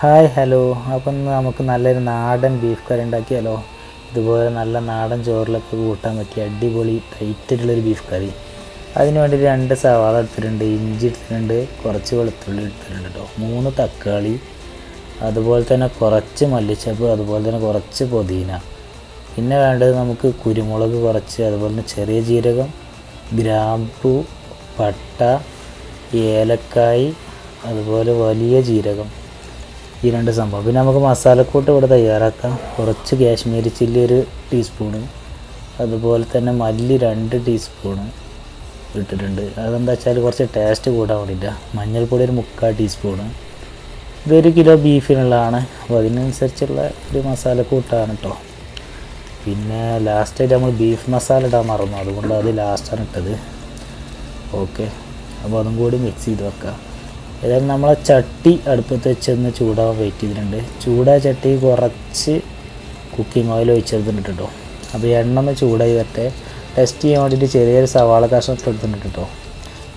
Hi hello. അപ്പം നമുക്ക് നല്ലൊരു നാടൻ ബീഫ് കറി ഉണ്ടാക്കിയാലോ. ഇതുപോലെ നല്ല നാടൻ ചോറിലൊക്കെ കൂട്ടാൻ പറ്റിയ അടിപൊളി ടൈറ്റായിട്ടുള്ളൊരു ബീഫ് കറി. അതിന് വേണ്ടി 2 സവാള എടുത്തിട്ടുണ്ട്, ഇഞ്ചി എടുത്തിട്ടുണ്ട്, കുറച്ച് വെളുത്തുള്ളി എടുത്തിട്ടുണ്ട് കേട്ടോ, 3 തക്കാളി, അതുപോലെ തന്നെ കുറച്ച് മല്ലിച്ചപ്പ്, അതുപോലെ തന്നെ കുറച്ച് പുതിന. പിന്നെ വേണ്ടത് നമുക്ക് കുരുമുളക് കുറച്ച്, അതുപോലെ തന്നെ ചെറിയ ജീരകം, ഗ്രാമ്പു, പട്ട, ഏലക്കായ്, അതുപോലെ വലിയ ജീരകം, ഈ 2 സംഭവം. പിന്നെ നമുക്ക് മസാലക്കൂട്ട് ഇവിടെ തയ്യാറാക്കാം. കുറച്ച് കാശ്മീരി ചില്ലി 1 ടീസ്പൂണ്, അതുപോലെ തന്നെ മല്ലി 2 ടീസ്പൂണ് ഇട്ടിട്ടുണ്ട്. അതെന്താ വെച്ചാൽ കുറച്ച് ടേസ്റ്റ് കൂടാൻ വേണ്ടിയിട്ടാണ്. മഞ്ഞൾപ്പൊടി 3/4 ടീസ്പൂണ്. ഇതൊരു കിലോ ബീഫിനുള്ളതാണ്, അപ്പോൾ അതിനനുസരിച്ചുള്ള ഒരു മസാലക്കൂട്ടാണ് കേട്ടോ. പിന്നെ ലാസ്റ്റായിട്ട് നമ്മൾ ബീഫ് മസാല ഇടാൻ മറന്നു, അതുകൊണ്ട് അത് ലാസ്റ്റാണ് ഇട്ടത്. ഓക്കെ, അപ്പോൾ അതും കൂടി മിക്സ് ചെയ്ത് വെക്കാം. ഏതായാലും നമ്മളെ ചട്ടി അടുപ്പത്ത് വെച്ചൊന്ന് ചൂടാവാൻ വെയിറ്റ് ചെയ്തിട്ടുണ്ട്. ചൂടായ ചട്ടി കുറച്ച് കുക്കിംഗ് ഓയിൽ ഒഴിച്ചെടുത്തിട്ടുണ്ട് കേട്ടോ. അപ്പോൾ എണ്ണ ഒന്ന് ചൂടായി വരട്ടെ. ടെസ്റ്റ് ചെയ്യാൻ വേണ്ടിയിട്ട് ചെറിയൊരു സവാള കഷ്ണം എടുത്തിട്ടുണ്ട് കേട്ടോ.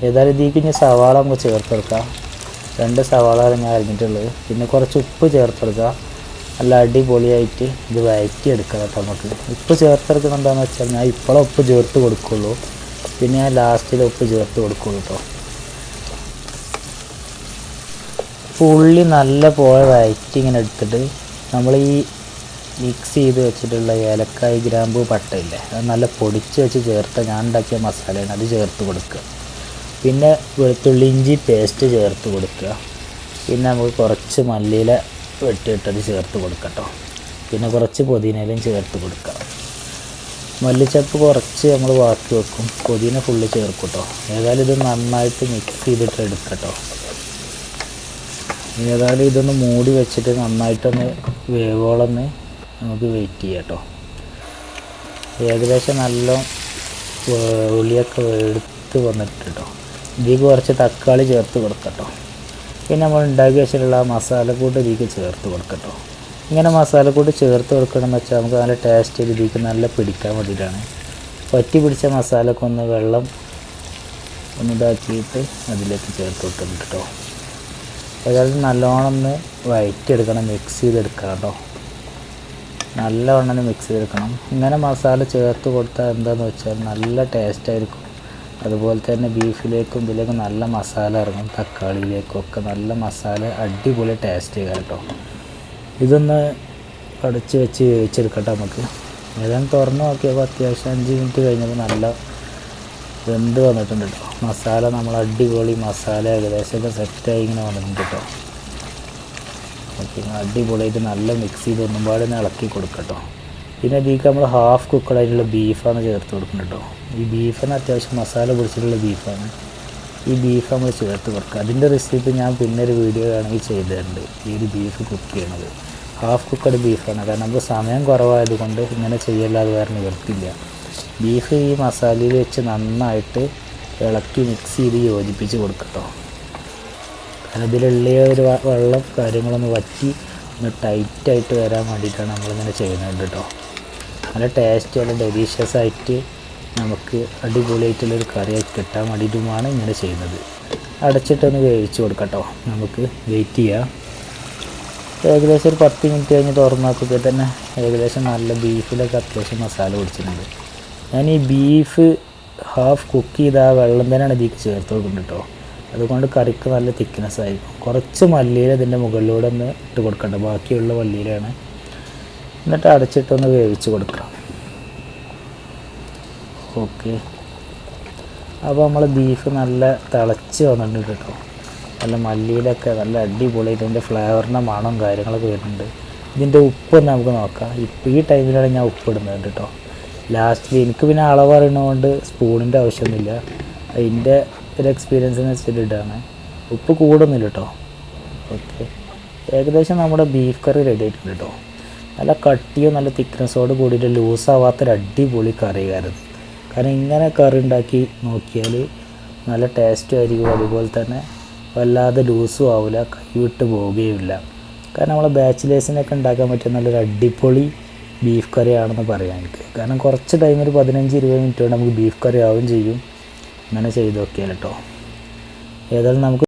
ഏതായാലും ഇതിലേക്ക് ഇനി സവാള നമുക്ക് ചേർത്തെടുക്കാം. 2 സവാള ഞാൻ അരിഞ്ഞിട്ടുള്ളത്. പിന്നെ കുറച്ച് ഉപ്പ് ചേർത്തെടുക്കുക. നല്ല അടിപൊളിയായിട്ട് ഇത് വഴറ്റി എടുക്കാം കേട്ടോ. നമുക്ക് ഉപ്പ് ചേർത്തെടുക്കണം എന്താണെന്ന് വെച്ചാൽ ഞാൻ ഇപ്പോഴും ഉപ്പ് ചേർത്ത് കൊടുക്കുള്ളൂ, പിന്നെ ഞാൻ ലാസ്റ്റിൽ ഉപ്പ് ചേർത്ത് കൊടുക്കുള്ളൂ കേട്ടോ. ഉള്ളി നല്ല പോലെ വഴറ്റി ഇങ്ങനെ എടുത്തിട്ട് നമ്മൾ ഈ മിക്സ് ചെയ്ത് വെച്ചിട്ടുള്ള ഏലക്കായ്, ഗ്രാമ്പു, പട്ടയില്ലേ, അത് നല്ല പൊടിച്ച് വെച്ച് ചേർത്ത് ഞാൻ ഉണ്ടാക്കിയ മസാലയാണ്, അത് ചേർത്ത് കൊടുക്കുക. പിന്നെ വെളുത്തുള്ളി ഇഞ്ചി പേസ്റ്റ് ചേർത്ത് കൊടുക്കുക. പിന്നെ നമുക്ക് കുറച്ച് മല്ലിയില വെട്ടിയിട്ടത് ചേർത്ത് കൊടുക്കട്ടോ. പിന്നെ കുറച്ച് പുതിനയിലയും ചേർത്ത് കൊടുക്കുക. മല്ലിച്ചപ്പ് കുറച്ച് നമ്മൾ ബാക്കി വെക്കും, പുതിന ഫുള്ള് ചേർക്കും കേട്ടോ. ഏതായാലും ഇത് നന്നായിട്ട് മിക്സ് ചെയ്തിട്ട് എടുക്കട്ടോ. ഏതായാലും ഇതൊന്ന് മൂടി വെച്ചിട്ട് നന്നായിട്ടൊന്ന് വേവോളൊന്ന് നമുക്ക് വെയിറ്റ് ചെയ്യാം കേട്ടോ. ഏകദേശം നല്ല ഉള്ളിയൊക്കെ എടുത്ത് വന്നിട്ട് കേട്ടോ. ഇതിലേക്ക് കുറച്ച് തക്കാളി ചേർത്ത് കൊടുക്കട്ടോ. പിന്നെ നമ്മൾ ഉണ്ടാക്കി വെച്ചിട്ടുള്ള മസാലക്കൂട്ട് ഇതിലേക്ക് ചേർത്ത് കൊടുക്കട്ടോ. ഇങ്ങനെ മസാലക്കൂട്ട് ചേർത്ത് കൊടുക്കണമെന്ന് വെച്ചാൽ നമുക്ക് നല്ല ടേസ്റ്റ് ഇതിലേക്ക് നല്ല പിടിക്കാൻ വേണ്ടിയിട്ടാണ്. പറ്റി പിടിച്ച മസാലയൊക്കെ ഒന്ന് വെള്ളം ഒന്ന് ഇതാക്കിയിട്ട് അതിലേക്ക് ചേർത്ത് കൊടുക്കുന്നുണ്ട് കേട്ടോ. ഏതായാലും നല്ലോണം ഒന്ന് വഴറ്റിയെടുക്കണം, മിക്സ് ചെയ്തെടുക്കണം കേട്ടോ. നല്ലവണ്ണം മിക്സ് ചെയ്തെടുക്കണം. ഇങ്ങനെ മസാല ചേർത്ത് കൊടുത്താൽ എന്താണെന്ന് വെച്ചാൽ നല്ല ടേസ്റ്റായിരിക്കും. അതുപോലെ തന്നെ ബീഫിലേക്കും ഇതിലേക്കും നല്ല മസാല ഇറങ്ങും, തക്കാളിയിലേക്കും ഒക്കെ നല്ല മസാല, അടിപൊളി ടേസ്റ്റ് ചെയ്യുക കേട്ടോ. ഇതൊന്ന് അടച്ച് വെച്ച് വേവിച്ചെടുക്കട്ടെ നമുക്ക്. ഏതായാലും തുറന്ന് നോക്കിയപ്പോൾ അത്യാവശ്യം 5 മിനിറ്റ് കഴിഞ്ഞപ്പോൾ നല്ല വെന്ത് വന്നിട്ടുണ്ട് കേട്ടോ. മസാല നമ്മൾ അടിപൊളി മസാല ഏകദേശമൊക്കെ സെറ്റായി ഇങ്ങനെ വന്നിട്ടുണ്ട് കേട്ടോ. ഓക്കെ, അടിപൊളിയായിട്ട് നല്ല മിക്സ് ചെയ്ത് ഒന്നും പാടെ ഇളക്കി കൊടുക്കട്ടോ. പിന്നെ ഇതിലേക്ക് നമ്മൾ ഹാഫ് കുക്കഡായിട്ടുള്ള ബീഫാണ് ചേർത്ത് കൊടുക്കുന്നത് കേട്ടോ. ഈ ബീഫിന് അത്യാവശ്യം മസാല പിടിച്ചിട്ടുള്ള ബീഫാണ്. ഈ ബീഫ് നമ്മൾ ചേർത്ത് കൊടുക്കുക. അതിൻ്റെ റെസിപ്പി ഞാൻ പിന്നെ ഒരു വീഡിയോ ആണെങ്കിൽ ചെയ്ത് തരുന്നുണ്ട്, ഈ ഒരു ബീഫ് കുക്ക് ചെയ്യണത്. ഹാഫ് കുക്കഡ് ബീഫാണ്, കാരണം നമുക്ക് സമയം കുറവായതുകൊണ്ട് ഇങ്ങനെ ചെയ്യല്ലാതെ വേറെ നിവർത്തില്ല. ബീഫ് ഈ മസാലയിൽ വെച്ച് നന്നായിട്ട് ഇളക്കി മിക്സ് ചെയ്ത് യോജിപ്പിച്ച് കൊടുക്കട്ടോ. കാരണം ഇതിലുള്ള ഒരു വെള്ളം കാര്യങ്ങളൊന്ന് വറ്റി ഒന്ന് ടൈറ്റായിട്ട് വരാൻ വേണ്ടിയിട്ടാണ് നമ്മളിങ്ങനെ ചെയ്യുന്നത് കേട്ടോ. നല്ല ടേസ്റ്റ്, നല്ല ഡെലീഷ്യസ് ആയിട്ട് നമുക്ക് അടിപൊളിയായിട്ടുള്ളൊരു കറിയൊക്കെ കിട്ടാൻ വേണ്ടിയിട്ടുമാണ് ഇങ്ങനെ ചെയ്യുന്നത്. അടച്ചിട്ടൊന്ന് വേവിച്ച് കൊടുക്കട്ടോ. നമുക്ക് വെയിറ്റ് ചെയ്യാം. ഏകദേശം ഒരു 10 മിനിറ്റ് കഴിഞ്ഞ് തുറന്നാക്കുക തന്നെ ഏകദേശം നല്ല ബീഫിലൊക്കെ അത്യാവശ്യം മസാല പിടിച്ചിട്ടുണ്ട്. ഞാൻ ഈ ബീഫ് ഹാഫ് കുക്ക് ചെയ്ത ആ വെള്ളം തന്നെയാണ് ഇതിലേക്ക് ചേർത്ത് കൊടുക്കുന്നത് കേട്ടോ. അതുകൊണ്ട് കറിക്ക് നല്ല തിക്നെസ് ആയിരിക്കും. കുറച്ച് മല്ലിയില ഇതിൻ്റെ മുകളിലൂടെ ഒന്ന് ഇട്ട് കൊടുക്കണ്ട, ബാക്കിയുള്ള മല്ലിയിലാണ്. എന്നിട്ട് അടച്ചിട്ടൊന്ന് വേവിച്ച് കൊടുക്കാം. ഓക്കെ, അപ്പോൾ നമ്മൾ ബീഫ് നല്ല തിളച്ച് വന്നിട്ടുണ്ട് കേട്ടോ. നല്ല മല്ലിയിലൊക്കെ നല്ല അടിപൊളിയായിട്ട് ഇതിൻ്റെ ഫ്ലേവറിൻ്റെ മണം കാര്യങ്ങളൊക്കെ വരുന്നുണ്ട്. ഇതിൻ്റെ ഉപ്പ് നമുക്ക് നോക്കാം. ഇപ്പോൾ ഈ ടൈമിലാണ് ഞാൻ ഉപ്പ് ഇടുന്നത് കേട്ടോ. ലാസ്റ്റിൽ എനിക്ക് പിന്നെ അളവ് അറിയണതുകൊണ്ട് സ്പൂണിൻ്റെ ആവശ്യമൊന്നുമില്ല, അതിൻ്റെ ഒരു എക്സ്പീരിയൻസിന് വെച്ചിട്ട് ഇട്ടാണ്. ഉപ്പ് കൂടുന്നില്ല കേട്ടോ. ഓക്കെ, ഏകദേശം നമ്മുടെ ബീഫ് കറി റെഡി ആയിട്ടുണ്ട് കേട്ടോ. നല്ല കട്ടിയോ നല്ല തിക്നെസ്സോട് കൂടിയിട്ട് ലൂസാവാത്തൊരു അടിപൊളി കറിയായിരുന്നു. കാരണം ഇങ്ങനെ കറി ഉണ്ടാക്കി നോക്കിയാൽ നല്ല ടേസ്റ്റും ആയിരിക്കും, അതുപോലെ തന്നെ വല്ലാതെ ലൂസും ആവില്ല, കൈവിട്ട് പോവുകയുമില്ല. കാരണം നമ്മളെ ബാച്ചിലേഴ്സിനൊക്കെ ഉണ്ടാക്കാൻ പറ്റിയ നല്ലൊരു അടിപൊളി ബീഫ് കറിയാണെന്ന് പറയാം എനിക്ക്. കാരണം കുറച്ച് ടൈം, ഒരു 15-20 മിനിറ്റ് കൊണ്ട് നമുക്ക് ബീഫ് കറി ആവുകയും ചെയ്യും. അങ്ങനെ ചെയ്ത് നോക്കിയാൽ കേട്ടോ. ഏതായാലും നമുക്ക്